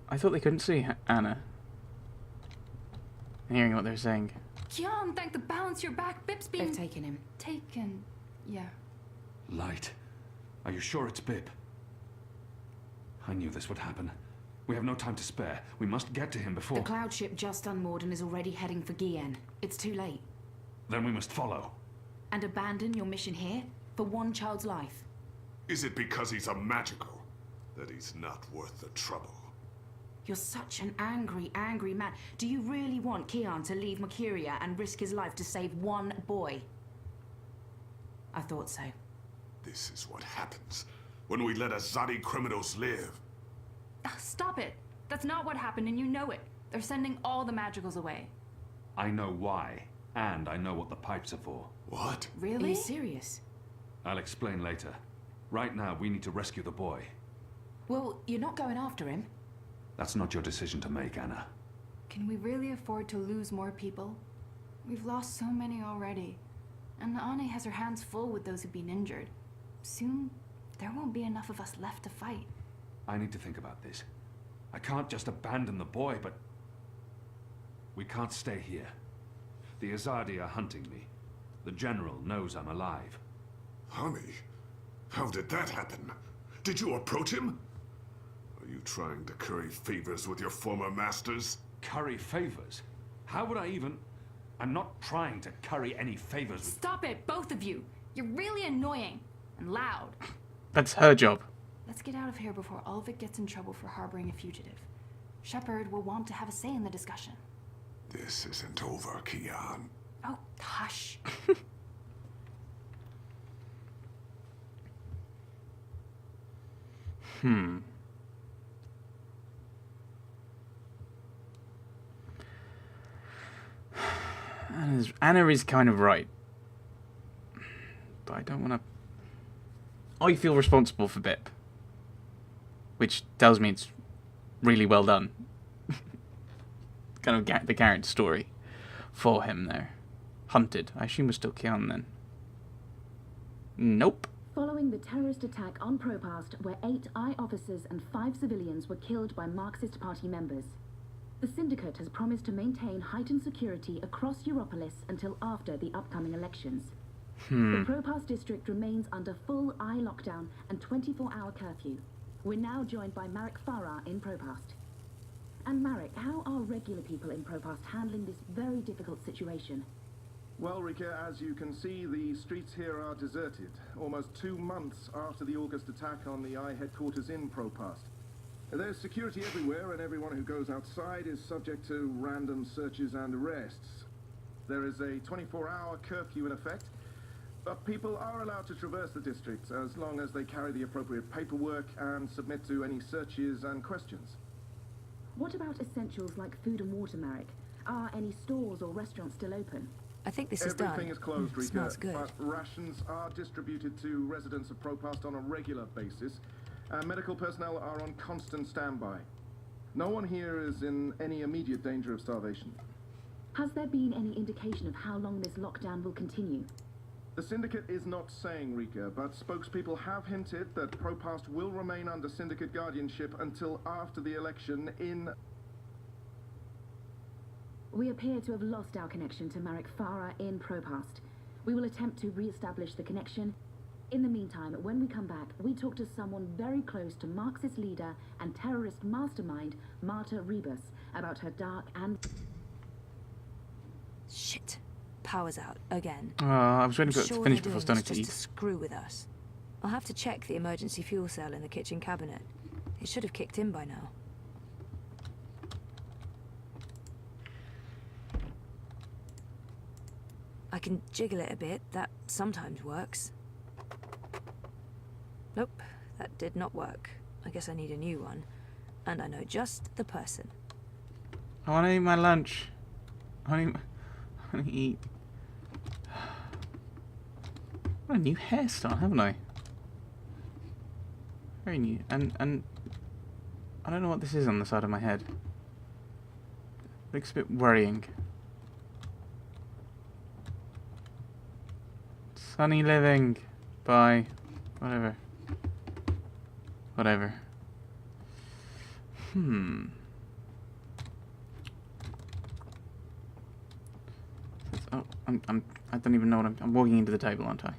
I thought they couldn't see Anna. Hearing what they're saying. Kian, thank the balance your back. Bip's being... They've taken him. Taken. Yeah. Light. Are you sure it's Bip? I knew this would happen. We have no time to spare. We must get to him before... The cloud ship just unmoored and is already heading for Gien. It's too late. Then we must follow. And abandon your mission here? For one child's life? Is it because he's a magical that he's not worth the trouble? You're such an angry, angry man. Do you really want Kian to leave Mercuria and risk his life to save one boy? I thought so. This is what happens when we let Azadi criminals live. Stop it. That's not what happened, and you know it. They're sending all the magicals away. I know why, and I know what the pipes are for. What? Really? Are you serious? I'll explain later. Right now, we need to rescue the boy. Well, you're not going after him. That's not your decision to make, Anna. Can we really afford to lose more people? We've lost so many already. And Ane has her hands full with those who've been injured. Soon, there won't be enough of us left to fight. I need to think about this. I can't just abandon the boy, but... we can't stay here. The Azadi are hunting me. The General knows I'm alive. Honey, how did that happen? Did you approach him? Are you trying to curry favors with your former masters? Curry favors? How would I even... I'm not trying to curry any favors with... Stop it, both of you! You're really annoying. And loud. That's her job. Let's get out of here before Ulvik gets in trouble for harboring a fugitive. Shepard will want to have a say in the discussion. This isn't over, Kian. Oh, hush. Anna is kind of right. But I don't want to... I feel responsible for Bip. Which tells me it's really well done. Kind of the character story for him there. Hunted. I assume we're still Kian then. Nope. Following the terrorist attack on Propast, where 8 I officers and 5 civilians were killed by Marxist Party members, the Syndicate has promised to maintain heightened security across Europolis until after the upcoming elections. The Propast district remains under full I lockdown and 24-hour curfew. We're now joined by Marek Farah in Propast. And Marek, how are regular people in Propast handling this very difficult situation? Well, Rika, as you can see, the streets here are deserted, almost 2 months after the August attack on the I headquarters in Propast. There's security everywhere, and everyone who goes outside is subject to random searches and arrests. There is a 24-hour curfew in effect, but people are allowed to traverse the district as long as they carry the appropriate paperwork and submit to any searches and questions. What about essentials like food and water, Marek? Are any stores or restaurants still open? I think this is done. Everything is closed, Rika, Smells good. but rations are distributed to residents of Propast on a regular basis. Medical personnel are on constant standby. No one here is in any immediate danger of starvation. Has there been any indication of how long this lockdown will continue? The Syndicate is not saying, Rika, but spokespeople have hinted that Propast will remain under Syndicate guardianship until after the election in... We appear to have lost our connection to Marek Farah in Propast. We will attempt to re-establish the connection. In the meantime, when we come back, we talk to someone very close to Marxist leader and terrorist mastermind, Marta Rebus, about her dark and... Shit. Power's out again. I was waiting for it to Sure finish they're before doing starting this to just eat. to screw with us. I'll have to check the emergency fuel cell in the kitchen cabinet. It should have kicked in by now. I can jiggle it a bit. That sometimes works. Nope, that did not work. I guess I need a new one. And I know just the person. I want to eat my lunch. I want to eat. What a new hairstyle, haven't I? Very new. And I don't know what this is on the side of my head. Looks a bit worrying. Sunny living. Bye. Whatever. Whatever. Oh, I don't even know what I'm walking into the table, aren't I?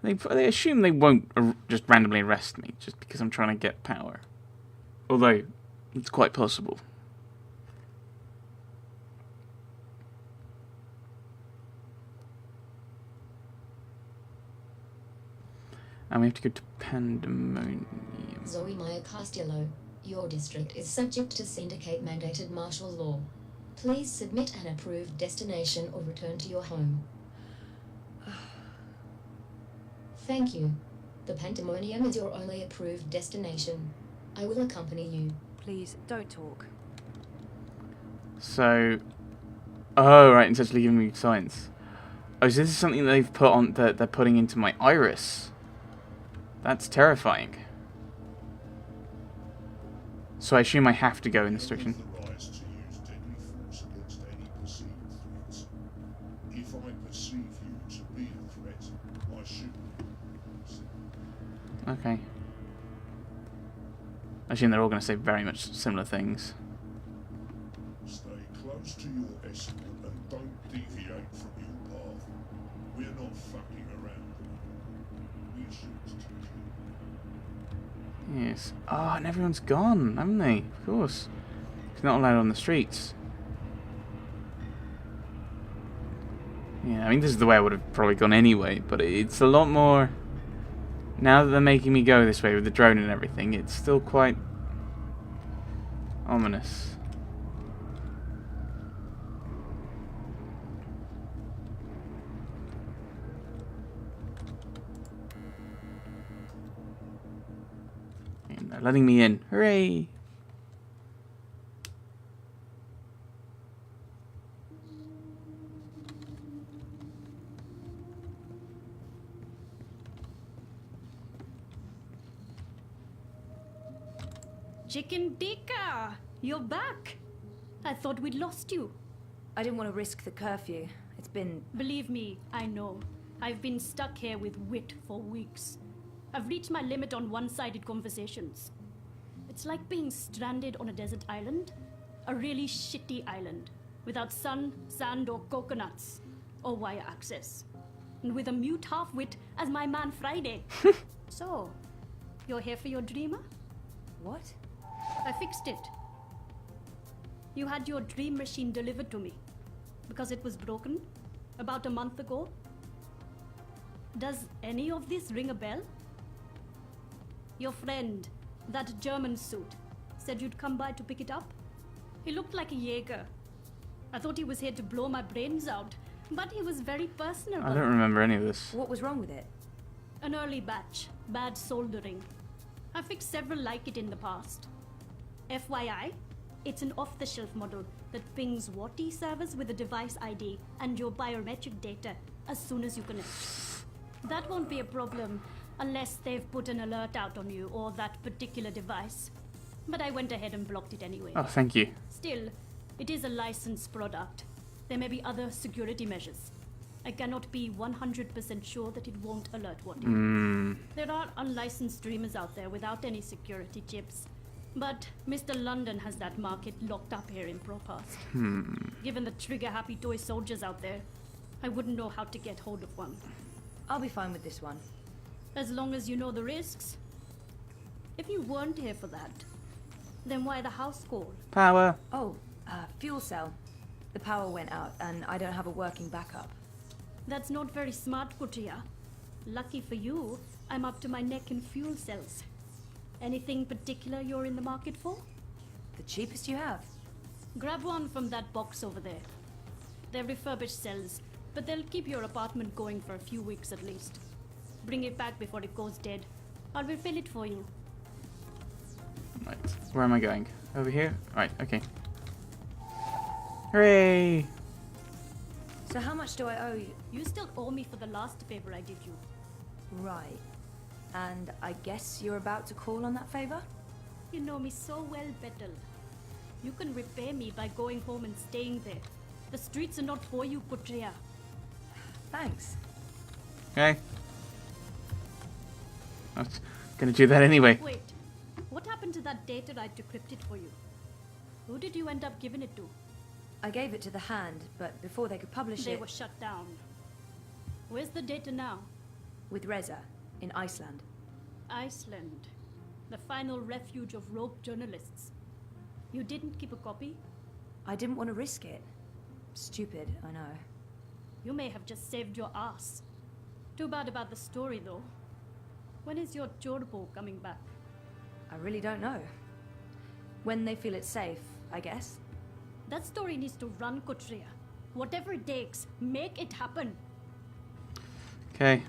They assume they won't just randomly arrest me just because I'm trying to get power. Although, it's quite possible. And we have to go to Pandemonium. Zoe Meyer Castillo, your district is subject to syndicate-mandated martial law. Please submit an approved destination or return to your home. Thank you. The Pandemonium is your only approved destination. I will accompany you. Please, don't talk. So... Oh, right, it's actually giving me science. Oh, so this is something they've put on... that they're putting into my iris. That's terrifying. So I assume I have to go in this direction. If I perceive you to be a threat, I shoot. Okay. I assume they're all going to say very much similar things. Stay close to your escort and don't deviate from your path. We're not fucking around. We shoot to kill. Yes. Oh, and everyone's gone, haven't they? Of course. It's not allowed on the streets. Yeah, I mean, this is the way I would have probably gone anyway, but it's a lot more... Now that they're making me go this way with the drone and everything, it's still quite... ominous. And they're letting me in. Hooray! Chicken tikka! You're back! I thought we'd lost you. I didn't want to risk the curfew. It's been... Believe me, I know. I've been stuck here with Wit for weeks. I've reached my limit on one-sided conversations. It's like being stranded on a desert island. A really shitty island. Without sun, sand, or coconuts. Or wire access. And with a mute half-wit as my man Friday. So, you're here for your dreamer? What? I fixed it. You had your dream machine delivered to me. Because it was broken. About a month ago. Does any of this ring a bell? Your friend, that German suit, said you'd come by to pick it up. He looked like a Jaeger. I thought he was here to blow my brains out, but he was very personal. I don't remember any of this. What was wrong with it? An early batch, bad soldering. I fixed several like it in the past. FYI, it's an off-the-shelf model that pings WATI servers with a device ID and your biometric data as soon as you connect. That won't be a problem unless they've put an alert out on you or that particular device. But I went ahead and blocked it anyway. Oh, thank you. Still, it is a licensed product. There may be other security measures. I cannot be 100% sure that it won't alert WATI. There are unlicensed dreamers out there without any security chips. But Mr. London has that market locked up here in ProPast. Given the trigger-happy toy soldiers out there, I wouldn't know how to get hold of one. I'll be fine with this one. As long as you know the risks. If you weren't here for that, then why the house call? Power. Oh, fuel cell. The power went out, and I don't have a working backup. That's not very smart, Kutria. Lucky for you, I'm up to my neck in fuel cells. Anything particular you're in the market for? The cheapest you have. Grab one from that box over there. They're refurbished cells, but they'll keep your apartment going for a few weeks at least. Bring it back before it goes dead. I'll refill it for you. Right, where am I going? Over here? Right, okay. Hooray! So how much do I owe you? You still owe me for the last favor I did you. Right. And I guess you're about to call on that favor? You know me so well, Petal. You can repay me by going home and staying there. The streets are not for you, Kutria. Thanks. Okay? I was gonna do that anyway. Wait, what happened to that data I decrypted for you? Who did you end up giving it to? I gave it to the Hand, but before they could publish They it... were shut down. Where's the data now? with Reza, in Iceland. Iceland. The final refuge of rogue journalists. You didn't keep a copy? I didn't want to risk it. Stupid, I know. You may have just saved your ass. Too bad about the story, though. When is your Chorbo coming back? I really don't know. When they feel it's safe, I guess. That story needs to run, Kotria. Whatever it takes, make it happen. Okay.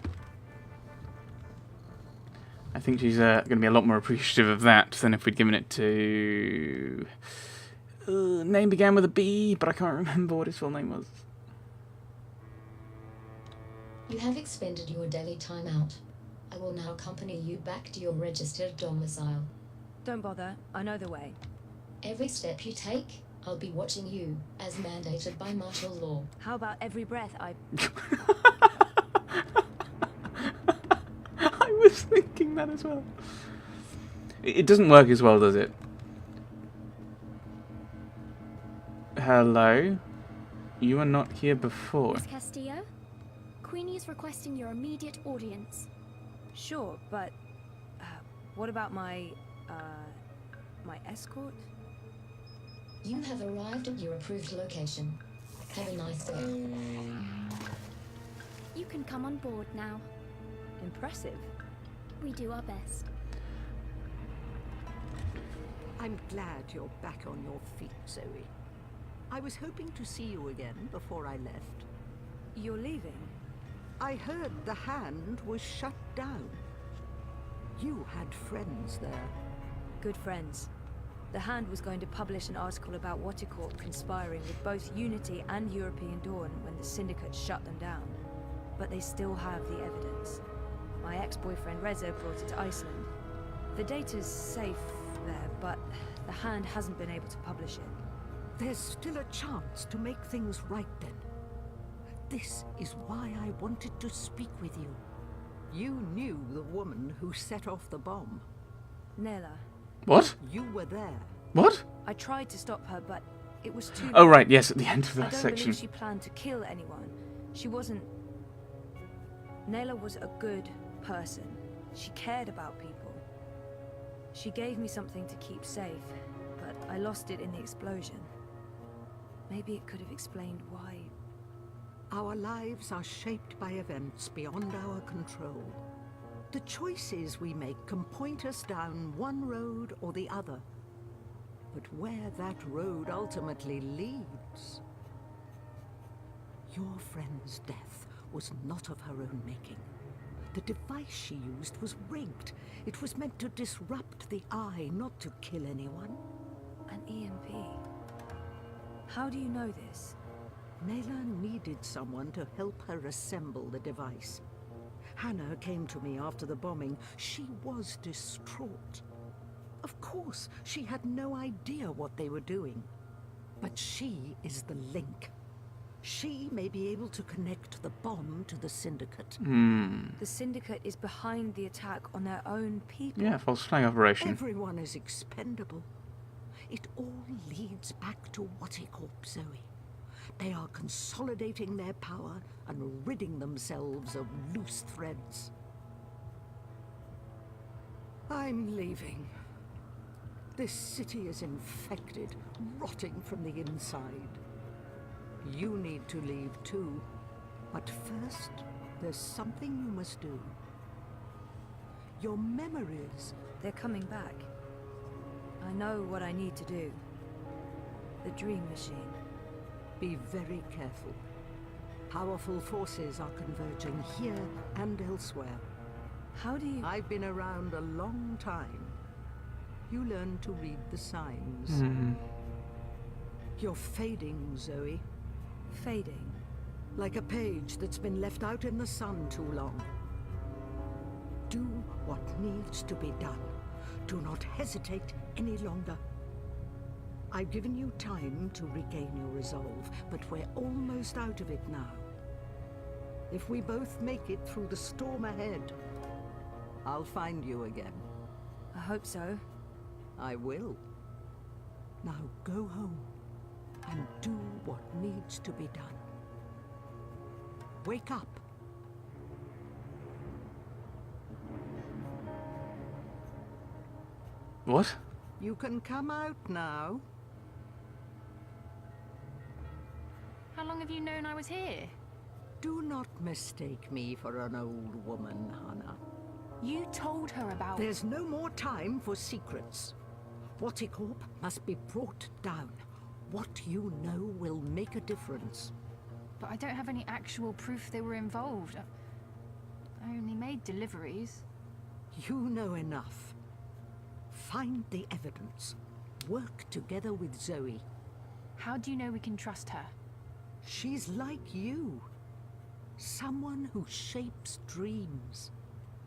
I think she's going to be a lot more appreciative of that than if we'd given it to... name began with a B, but I can't remember what his full name was. You have expended your daily time out. I will now accompany you back to your registered domicile. Don't bother, I know the way. Every step you take, I'll be watching you, as mandated by martial law. How about every breath I... I was thinking that as well. It doesn't work as well, does it? Hello? You were not here before. Miss Castillo? Queenie is requesting your immediate audience. Sure, but... what about my escort? You have arrived at your approved location. Have a nice day. You can come on board now. Impressive. We do our best. I'm glad you're back on your feet, Zoe. I was hoping to see you again before I left. You're leaving? I heard the Hand was shut down. You had friends there. Good friends. The Hand was going to publish an article about Waticorp conspiring with both Unity and European Dawn when the Syndicate shut them down. But they still have the evidence. My ex-boyfriend Reza brought it to Iceland. The data's safe there, but the Hand hasn't been able to publish it. There's still a chance to make things right then. This is why I wanted to speak with you. You knew the woman who set off the bomb. Nela. What? You were there. What? I tried to stop her, but it was too late. Oh, right, yes, at the end of I that don't section. believe she planned to kill anyone. She wasn't... Nela was a good person. She cared about people. She gave me something to keep safe, but I lost it in the explosion. Maybe it could have explained why... Our lives are shaped by events beyond our control. The choices we make can point us down one road or the other. But where that road ultimately leads... Your friend's death was not of her own making. The device she used was rigged. It was meant to disrupt the Eye, not to kill anyone. An EMP. How do you know this? Nela needed someone to help her assemble the device. Hannah came to me after the bombing. She was distraught. Of course, she had no idea what they were doing. But she is the link. She may be able to connect the bomb to the Syndicate. The Syndicate is behind the attack on their own people. Yeah, false flag operation. Everyone is expendable. It all leads back to Waticorp, Zoe. They are consolidating their power and ridding themselves of loose threads. I'm leaving. This city is infected, rotting from the inside. You need to leave too. But first, there's something you must do. Your memories... They're coming back. I know what I need to do. The Dream Machine. Be very careful. Powerful forces are converging here and elsewhere. How do you... I've been around a long time. You learn to read the signs. You're fading, Zoe. Fading? Like a page that's been left out in the sun too long. Do what needs to be done. Do not hesitate any longer. I've given you time to regain your resolve, but we're almost out of it now. If we both make it through the storm ahead, I'll find you again. I hope so. I will. Now go home and do what needs to be done. Wake up. What? You can come out now. How long have you known I was here? Do not mistake me for an old woman, Hannah. You told her about... There's no more time for secrets. Watticorp must be brought down. What you know will make a difference. But I don't have any actual proof they were involved. I only made deliveries. You know enough. Find the evidence. Work together with Zoe. How do you know we can trust her? She's like you. Someone who shapes dreams.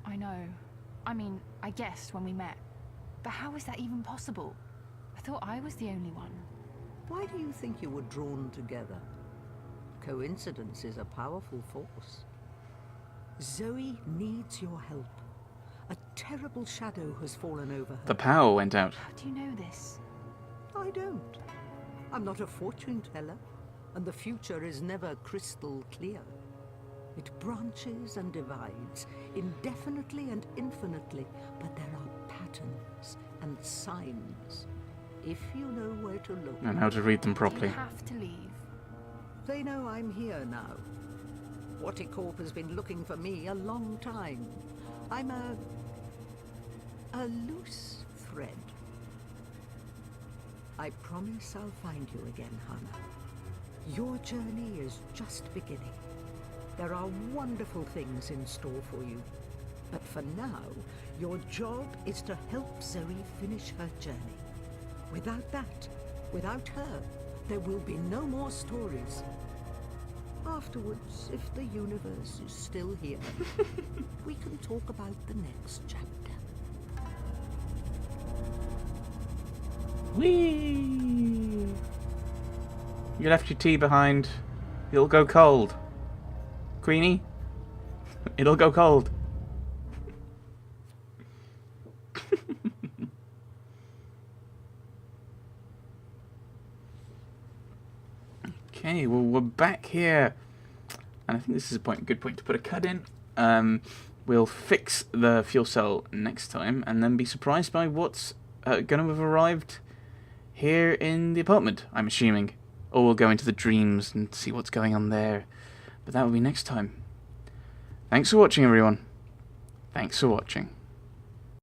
I know. I mean, I guessed when we met. But how is that even possible? I thought I was the only one. Why do you think you were drawn together? Coincidence is a powerful force. Zoe needs your help. A terrible shadow has fallen over her. The power went out. How do you know this? I don't. I'm not a fortune teller, and the future is never crystal clear. It branches and divides, indefinitely and infinitely, but there are patterns and signs, if you know where to look. And how to read them properly. You have to leave. They know I'm here now. Watticorp has been looking for me a long time. I'm a loose thread. I promise I'll find you again, Hannah. Your journey is just beginning. There are wonderful things in store for you. But for now, your job is to help Zoe finish her journey. Without that, without her, there will be no more stories. Afterwards, if the universe is still here, we can talk about the next chapter. Whee! You left your tea behind. It'll go cold. Queenie? It'll go cold. Okay, well, we're back here. And I think this is a good point to put a cut in. We'll fix the fuel cell next time and then be surprised by what's going to have arrived here in the apartment, I'm assuming. Or we'll go into the dreams and see what's going on there. But that will be next time. Thanks for watching, everyone. Thanks for watching.